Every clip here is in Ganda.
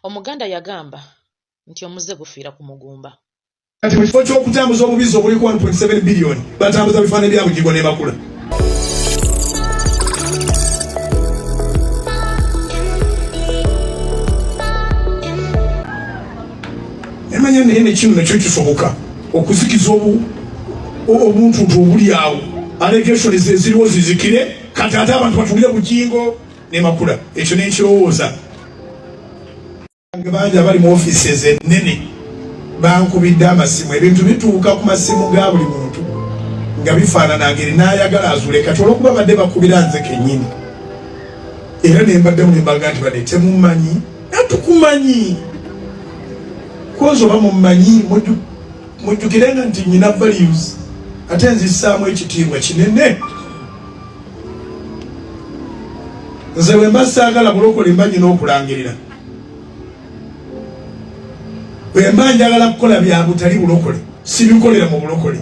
Omuganda yagamba nti omuze gufiira ku mugumba. Kati mu kifo ky'okutambuza obubizi obuliko 1.7 billion batambuza bifaananyi bya Bugigo ne Bakula. Emanya naye ne kino nakyo kisoboka okuzikiza obuntuntu obuli awo allegation ziriwo zizikire kati ate abantu batulire Bugingo ne Bakula. Ekyo n'ekirowooza bangi abali mu offices ennene bankubidde amasimu ebintu bituuka ku masimu ga buli muntu nga bifaanana ngeri n'ayagala azuule kati olw'okuba badde bakubira nze kennyini era ne mbaddemu ne mbaga nti badde temumanyi natukumanyi kozi oba mumanyi mujjukirenga nti nyina values ate nzissaamu ekitiibwa kinene. Nze bwe mba saagala bulokole mba nyina okulangirira bwe mba njagala kukola bya butali bulokole sibikolera mu bulokole.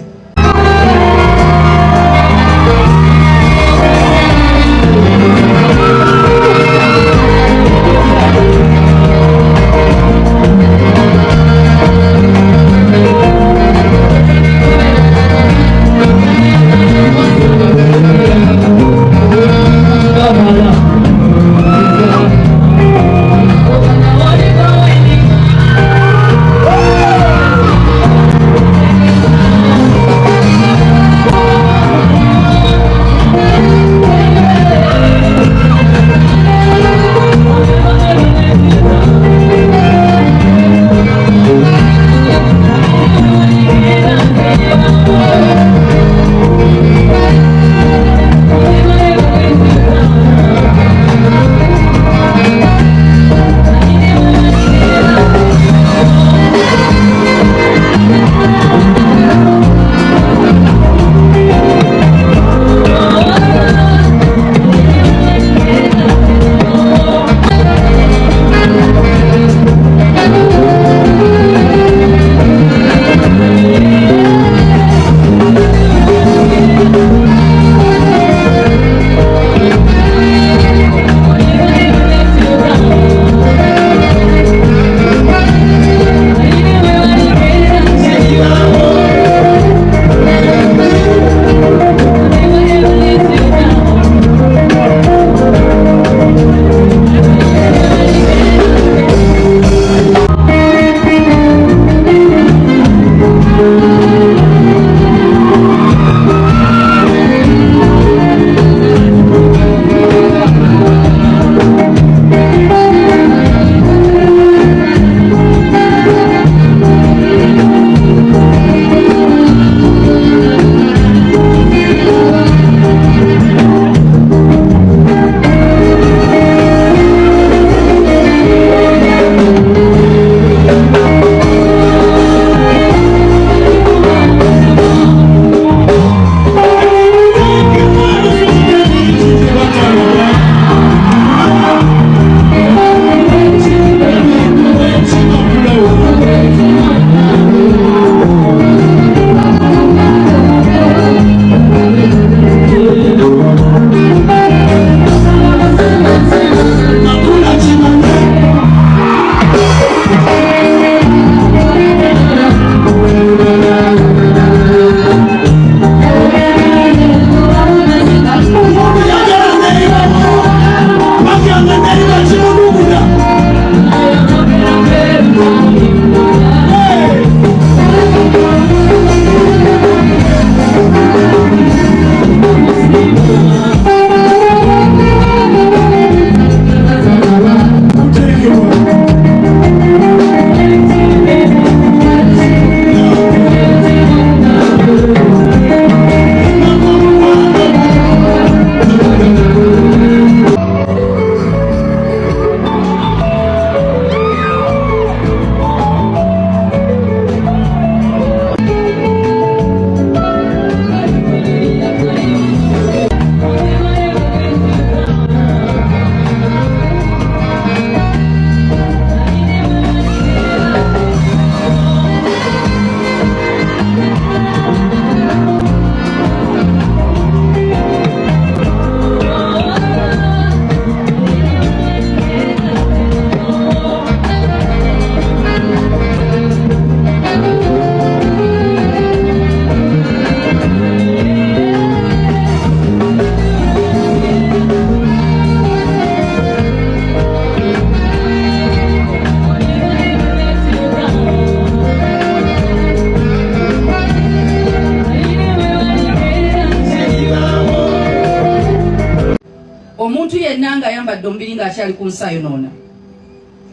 akyali ku nsi ayonoona.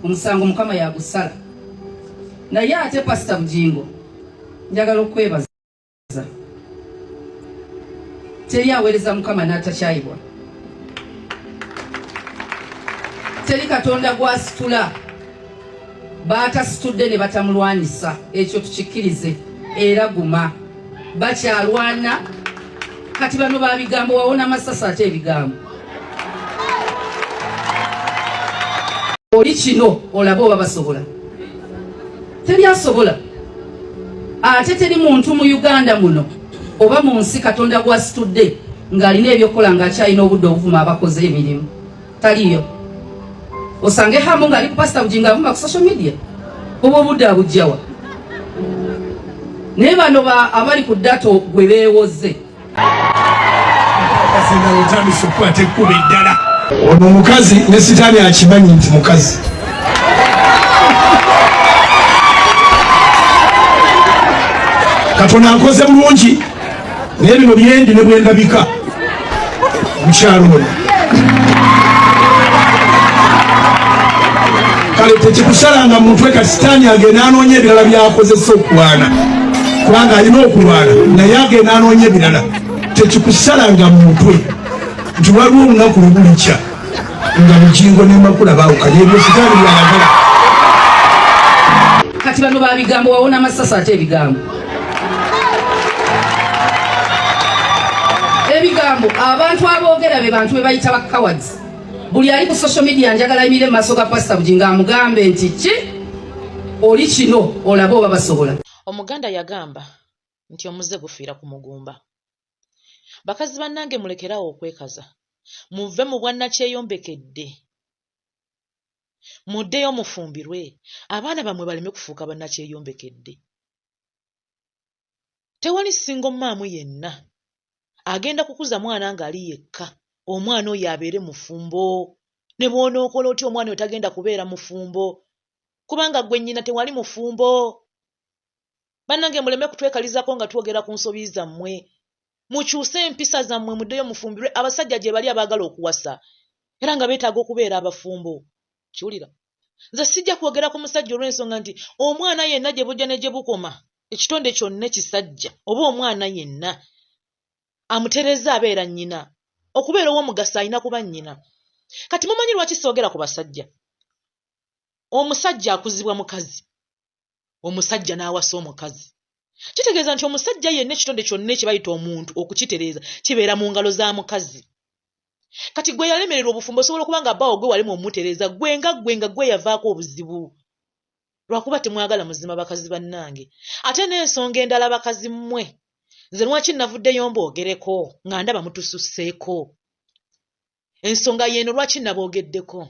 Omusango Mukama yagusala. Naye ate Pastor Bugingo njagala okwebaza. Teri aweereza Mukama n'atakyayibwa. Teri Katonda gw'asitula baatasitudde ne batamulwanisa. Ekyo tukikkirize era guma bakyalwana. Kati bano babigambo wawona Masasa ate ebigambo. Oli kino olaba oba basobola. Teri asobola. Ate teri muntu mu Uganda muno oba mu nsi Katonda gw'asitudde ng'alina ebyokukola ng'akyalina obudde obuvuma abakoze emirimu. Taliyo. Osange hamu ng'ali ku Pastor Bugingo avuma ku social media. Oba obudde abujjawa. Naye bano abali ku ddato gwe beewoze. Ono omukazi ne sitaani akimanyi nti mukazi. Katonda nkoze bulungi naye bino byendi ne bwendabika omukyalo ono. Kale tekikusalanga muntu eka sitaani agenda anoonya ebirala byakozesa okulwana kubanga alina okulwana naye agenda anoonya ebirala. Tekikusalanga mutwe nti waliwo olunaku lubulikya nga Bugingo ne Makula baawukanye ebyo sitaani byayagala. Kati bano babigambo wawona Masasa ate ebigambo. Ebigambo abantu aboogera be bantu be bayita bakawads. Buli ali ku social media njagala emire mu maaso ga Pastor Bugingo amugambe nti ki oli kino olaba oba basobola. Omuganda yagamba nti omuze gufiira ku mugumba. Bakazi bannange mulekerawo okwekaza. Muve mu bwannakyeyombekedde. Muddeyo mufumbirwe. Abaana bamwe baleme kufuuka bannakyeyombekedde. Tewali singo maamu yenna agenda kukuza mwana ng'ali yekka. Omwana oyo abeere mufumbo. Ne bw'onookola otya omwana oyo tagenda kubeera mufumbo. Kubanga gwe nnyina tewali mufumbo. Bannange muleme kutwekalizako nga twogera ku nsobi zammwe. Mukyuse empisa zammwe muddeyo mufumbirwe. Abasajja gye bali abaagala okuwasa era nga beetaaga okubeera abafumbo. Kiwulira? Nze sijja kwogera ku musajja olw'ensonga nti omwana yenna gye bujja ne gye bukoma ekitonde kyonna kisajja oba omwana yenna amutereza abeera nnyina. Okubeera ow'omugaso alina kuba nnyina. Kati mumanyi lwaki soogera ku basajja? Omusajja akuzibwa mukazi. Omusajja n'awasa omukazi. Kitegeeza nti omusajja yenna ekitonde kyonna ekibayita omuntu okukitereeza kibeera mu ngalo za mukazi. Kati gwe yalemererwa obufumbo osobola okuba nga bbaawo gwe walimu omutereeza gwe nga gwe yavaako obuzibu. Lwakuba temwagala muzima bakazi bannange. Ate n'ensonga endala bakazi mmwe. Nze lwaki navuddeyo mboogereko nga ndaba mutususseeko. Ensonga y'eno lwaki naboogeddeko.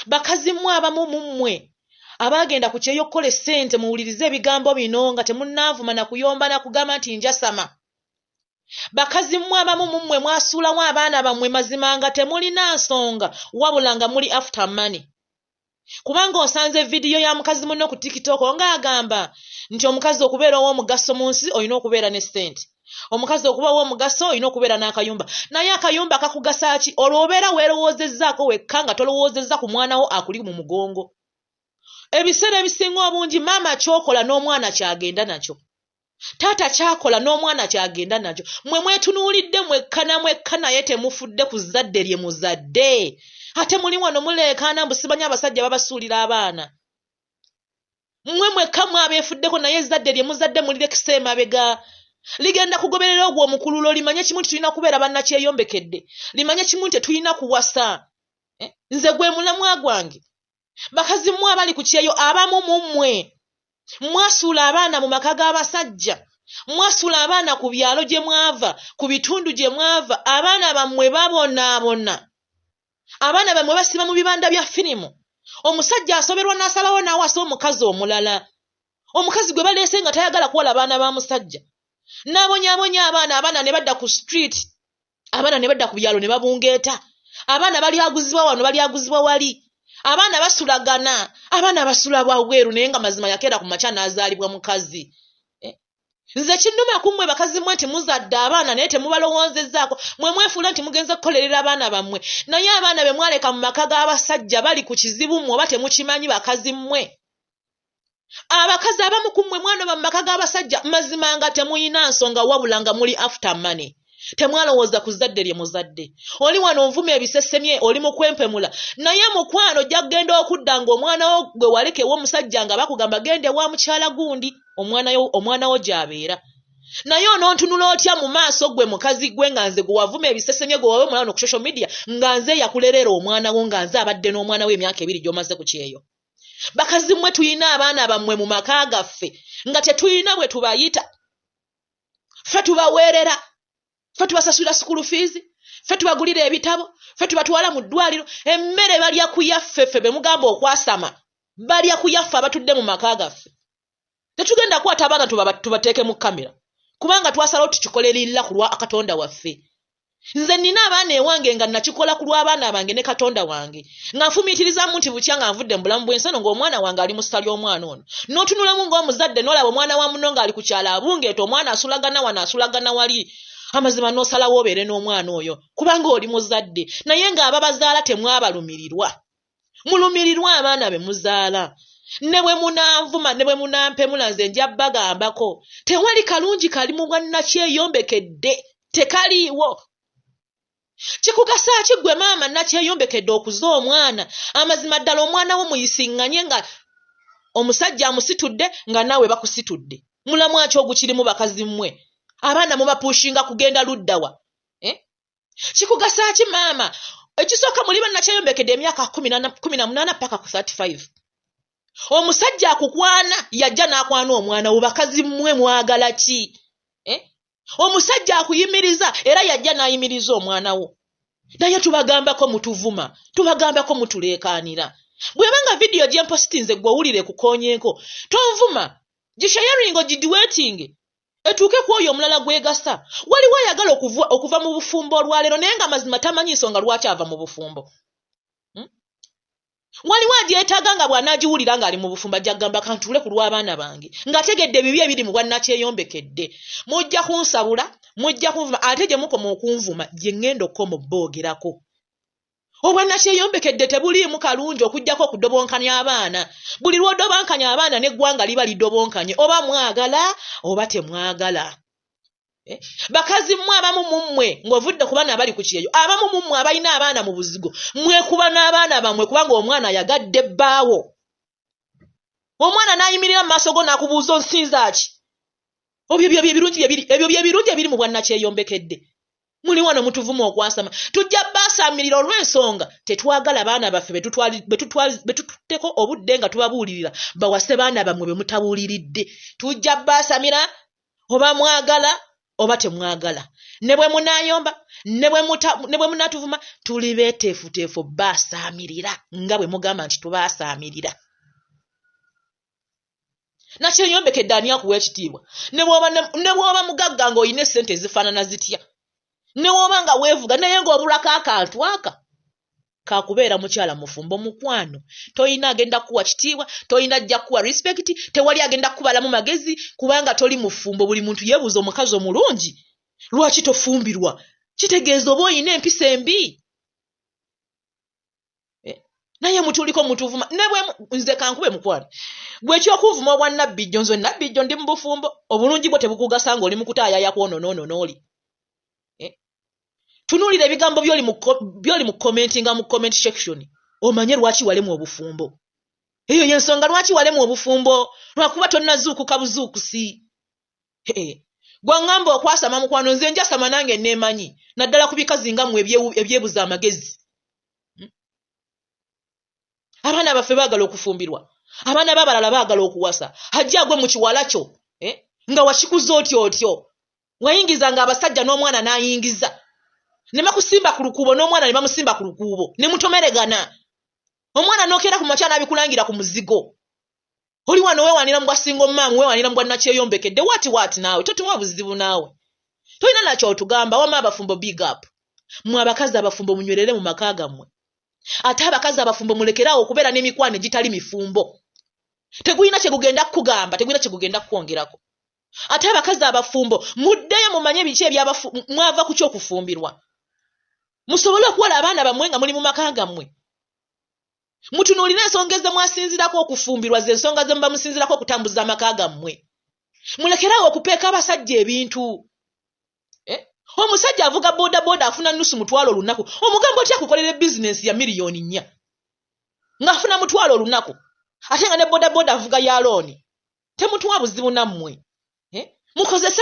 Bakazi mmwe abamu mu mmwe abaagenda ku kyeyo okukola essente muwulirize ebigambo bino nga temunnaavuma na kuyomba na kugamba nti njasama. Bakazi mmwe abamu mu mmwe mwasuulamu abaana bammwe mazima nga temulina nsonga wabula nga muli after money. Kubanga osanze vidiyo ya mukazi munno ku TikTok ng'agamba nti omukazi okubeera ow'omugaso mu nsi olina okubeera ne ssente. Omukazi okuba ow'omugaso olina okubeera n'akayumba. Naye akayumba kakugasa ki? Olwo obeera weerowoozezzaako wekka nga tolowoozezza ku mwana wo akuli mu mugongo. Ebiseera ebisinga obungi maama kyokola n'omwana kyagenda nakyo. Taata kyakola n'omwana kyagenda nakyo. Mwe mwetunuulidde mwekka naye temufudde ku zadde lye muzadde. Ate muli wano muleekaana mbusibanya abasajja babasuulira abaana. Mmwe mwekka mwabeefuddeko naye ezzadde lye muzadde mulirekisa emabega. Ligenda kugoberera ogwo omukululo limanye kimu nti tulina kubeera bannakyeyombekedde. Limanye kimu nti tulina kuwasa. Nze gwe mulamwa gwange. Bakazi mmwe abali ku kyeyo abamu mu mmwe. Mwasuula abaana mu maka g'abasajja. Mwasuula abaana ku byalo gye mwava, ku bitundu gye mwava. Abaana bammwe babonaabona. Abaana bammwe basiba mu bibanda bya firimu. Omusajja asoberwa n'asalawo n'awasa omukazi omulala. Omukazi gwe baleese nga tayagala kuwala abaana ba musajja. N'abonyaabonya abaana ne badda ku street. Abaana ne badda ku byalo ne babungeeta. Abaana bali aguzibwa wano bali aguzibwa wali. Abaana basulagana. Abaana basula bwa bweru naye nga mazima yakeera ku makya n'azaalibwa mukazi. Nze kinnuma kummwe bakazi mmwe nti muzadde abaana naye temubalowoozezaako mwe mwefuula nti mugenza kukolerera abaana bammwe naye abaana be mwaleka mu maka g'abasajja bali ku kizibu mmwe oba temukimanyi bakazi mmwe. Abakazi abamu kummwe mwanoba mu maka g'abasajja mazima nga temuyina nsonga wabula nga muli after money. Temwalowooza ku zadde lye muzadde. Oli wano onvuma ebisesemye oli mu kwempemula naye mukwano ojja kugenda okudda ng'omwana wo gwe walekewo omusajja nga bakugamba gende wa mukyala gundi omwana wo gy'abeera. Naye onontunula otya mu maaso gwe mukazi gwe nga nze gwe wavuma ebisesemye gwe wawe mulano ku social media nga nze yakulerera omwana wo nga nze abadde n'omwana we emyaka 2 gy'omaze ku kyeyo. Bakazi mmwe tuyina abaana bammwe mu maka gaffe nga tetuyina bwe tubayita. Ffe tubaweerera. Ffe tubasasula school fees, ffe tubagulira ebitabo, ffe tubatwala mu ddwaliro, emmere balya ku yaffe ffe be mugamba okwasama. Balya ku yaffe abatudde mu maka gaffe. Tetugenda kwata abaana tubateeke mu kamera. Kubanga twasalawo tukikolerera ku lwa Katonda waffe. Nze nina abaana ewange nga nakikola ku lw'abaana bange ne Katonda wange. Nga nfumiitirizamu nti bukya nga nvudde mu bulamu bw'ensano ng'omwana wange ali mu ssali omwana ono. N'otunulamu ng'omuzadde n'olaba omwana wa muno ng'ali ku kyalo abungeeta omwana asulagana wano asulagana wali. Amazima n'osalawo obeere n'omwana oyo kubanga oli muzadde naye ng'ababazaala temwabalumirirwa. Mulumirirwa abaana be muzaala. Ne bwe munanvuma ne bwe munampemula nze nja bagambako tewali kalungi kali mu bwannakyeyombekedde tekaliiwo. Kikugasa ki gwe maama nakyeyombekedde okuza omwana amazima ddala omwana wo muyisiŋŋanye nga omusajja amusitudde nga naawe bakusitudde. Mulamwa ki ogukirimu bakazi mmwe? Abaana mubapushinga kugenda luddawa. Kikugasa ki maama? Ekisooka muli bannakyeyombekede emyaka 18 paka ku 35. Omusajja akukwana yajja n'akwana omwana wo bakazi mmwe mwagala ki? Omusajja akuyimiriza era yajja n'ayimiriza omwana wo. Naye tubagambako mutuvuma, tubagambako mutuleekaanira. Bwebanga video gye mpostinze gwe owulire kukoonyenko, tonvuma, gisharingo gidiwetinge. Etuuke ku oyo omulala gwegasa. Waliwo ayagala okuva mu bufumbo olwaleero naye nga mazima tamanyi nsonga lwaki ava mu bufumbo. Waliwo agyetaaga nga bw'anaagiwulira ng'ali mu bufumbo ajja kugamba kantuule ku lw'abaana bange ng'ategedde bibi ebiri mu bwannakyeyombekedde. Mujja kunsabula, mujja kunvuma ate gye mukoma okunvuma gye ŋŋenda okukoma boogerako. Obwannakyeyombekedde tebuliimu kalungi okuggyako okudobonkanya abaana. Buli lw'odobonkanya abaana n'eggwanga liba lidobonkanye oba mwagala oba temwagala. Bakazi mmwe abamu mu mmwe ng'ovudde ku baana abali ku kyeyo abamu mu mmwe abalina abaana mu buzigo mwekuba n'abaana bammwe kubanga omwana yagadde bbaawo. Omwana n'ayimirira mu maaso go n'akubuuza onsinza ki? Ebyo bye birungi ebiri mu bwannakyeyombekedde. Muli wano mutuvuma okwasama. Tujja basaamirira olw'ensonga tetwagala baana baffe betututteko obudde nga tubabuulirira bawase baana bammwe be mutabuuliridde. Tujja basamira oba mwagala oba temwagala. Ne bwe munayomba ne bwe munatuvuma tuli beeteefuteefu basaamirira nga bwe mugamba nti tubasaamirira. Nakyeyombekedde ani akuwa ekitiibwa? Ne bw'oba mugagga ng'olina essente ezifaanana zitya? Ne woba nga weevuga naye ng'obulako akantu aka kakubeera mukyala mufumbo mukwano. Toyina agenda kuwa kitiibwa, toyina ajja kuwa respect, tewali agenda kubalamu magezi kubanga toli mufumbo. Buli muntu yeebuuza omukazi omulungi lwaki tofumbirwa? Kitegeeza oba oyina empisa embi. Naye mutuliko mutuvuma ne bwe nze kankube mukwano. Gwe ky'okuvuma obwa Nabbijjo nze Nabbijjo ndi mu bufumbo obulungi bwo tebukugasa ng'oli mu kutaayaya kwonoonoono n'oli. Tunuulira ebigambo by'oli mu commentinga mu comment section omanye lwaki walemu obufumbo. Eyo y'ensonga lwaki walemu obufumbo lwakuba tonnazuukuka buzuukusi. Gwe ngamba okwasama mukwano nze njasama nange neemanyi naddala ku bikazi nga mmwe ebyebuza amagezi. Abaana baffe baagala okufumbirwa. Abaana b'abalala baagala okuwasa. Hajja gwe mu kiwala kyo nga wakikuza otyo. Wayingizanga abasajja n'omwana n'ayingiza. Ne bakusimba ku lukuubo n'omwana ne bamusimba ku lukuubo. Ne mutomeregana. Omwana n'okeera ku makya n'abikulangira ku muzigo. Oli wano weewanira mu bwasinga omumaamu weewanira mu bwannakyeyombekedde. Waati naawe totuwa buzibu naawe. Tolina nakyo otugamba wama abafumbo big up. Mwe abakazi abafumbo munywerere mu maka gammwe. Ate abakazi abafumbo mulekeraawo okubeera n'emikwano egitali mifumbo. Tegulina kye gugenda kukugamba, tegulina kye gugenda kukwongerako. ate abakazi abafumbo muddeyo mumanye biki mwava ku kyokufumbirwa musobole okuwola abaana bammwe nga muli mu maka gammwe mutunuulire ensonga ze mwasinzirako okufumbirwa ze ensonga ze muba musinzirako okutambuza amaka gammwe mulekerawo okupeeka abasajja ebintu omusajja avuga bodaboda afuna nusu mutwalo olunaku omugambo otya kukolera bizinesi ya miliyoni 4 ng'afuna mutwalo olunaku ate nga ne bodaboda avuga ya looni temutwa buzibu nammwe mukozese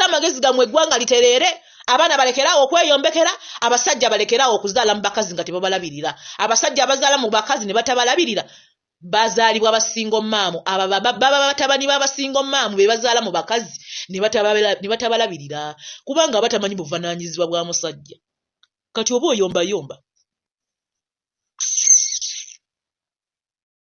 amagezi gammwe eggwanga litereere abaana balekerawo okweyombekera abasajja balekerawo okuzaala mu bakazi nga tebabalabirira abasajja abazaala mu bakazi ne batabalabirira bazaalibwa basingo maamu baba batabani b'abasingo maamu be bazaala mu bakazi ne batabalabirira kubanga batamanyi buvunaanyizibwa bwa musajja kati oba oyombayomba